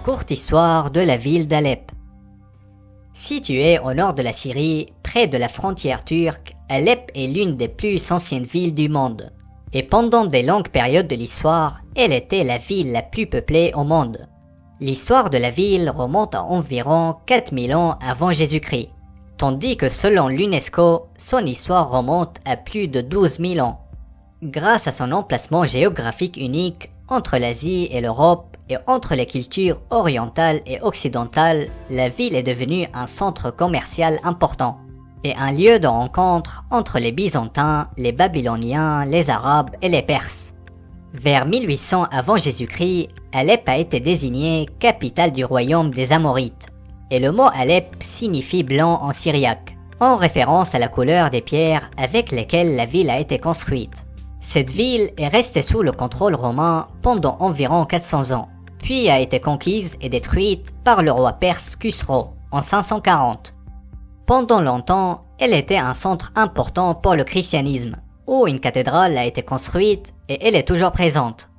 courte histoire de la ville d'Alep. Située au nord de la Syrie, près de la frontière turque, Alep est l'une des plus anciennes villes du monde. Et pendant des longues périodes de l'histoire, elle était la ville la plus peuplée au monde. L'histoire de la ville remonte à environ 4000 ans avant Jésus-Christ, tandis que selon l'UNESCO, son histoire remonte à plus de 12 000 ans. Grâce à son emplacement géographique unique entre l'Asie et l'Europe et entre les cultures orientales et occidentales, la ville est devenue un centre commercial important et un lieu de rencontre entre les Byzantins, les Babyloniens, les Arabes et les Perses. Vers 1800 avant Jésus-Christ, Alep a été désignée capitale du royaume des Amorites, et le mot Alep signifie blanc en syriaque, en référence à la couleur des pierres avec lesquelles la ville a été construite. Cette ville est restée sous le contrôle romain pendant environ 400 ans, puis a été conquise et détruite par le roi perse Khusro en 540. Pendant longtemps, elle était un centre important pour le christianisme, où une cathédrale a été construite et elle est toujours présente.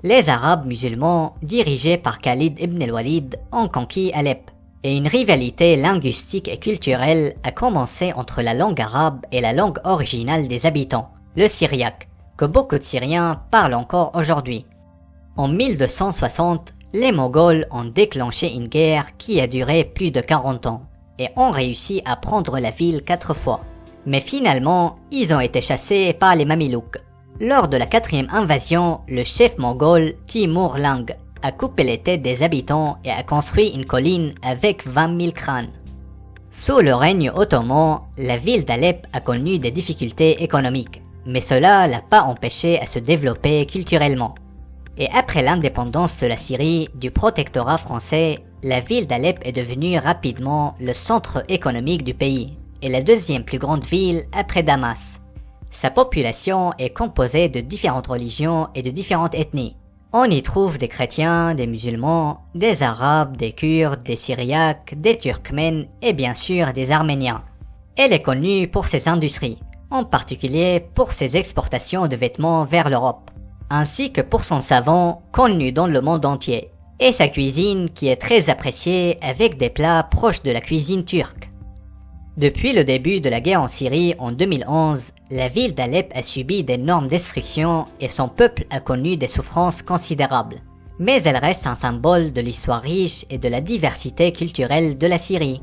Les Arabes musulmans, dirigés par Khalid ibn al-Walid, ont conquis Alep, et une rivalité linguistique et culturelle a commencé entre la langue arabe et la langue originale des habitants, le syriaque, que beaucoup de Syriens parlent encore aujourd'hui. En 1260, les Mongols ont déclenché une guerre qui a duré plus de 40 ans, et ont réussi à prendre la ville 4 fois. Mais finalement, ils ont été chassés par les Mamelouks. Lors de la 4e invasion, le chef mongol Timur Lenk a coupé les têtes des habitants et a construit une colline avec 20 000 crânes. Sous le règne ottoman, la ville d'Alep a connu des difficultés économiques, mais cela l'a pas empêché à se développer culturellement. Et après l'indépendance de la Syrie du protectorat français, la ville d'Alep est devenue rapidement le centre économique du pays et la deuxième plus grande ville après Damas. Sa population est composée de différentes religions et de différentes ethnies. On y trouve des chrétiens, des musulmans, des arabes, des kurdes, des syriaques, des turkmènes et bien sûr des arméniens. Elle est connue pour ses industries, en particulier pour ses exportations de vêtements vers l'Europe, ainsi que pour son savon connu dans le monde entier, et sa cuisine qui est très appréciée avec des plats proches de la cuisine turque. Depuis le début de la guerre en Syrie en 2011, la ville d'Alep a subi d'énormes destructions et son peuple a connu des souffrances considérables. Mais elle reste un symbole de l'histoire riche et de la diversité culturelle de la Syrie.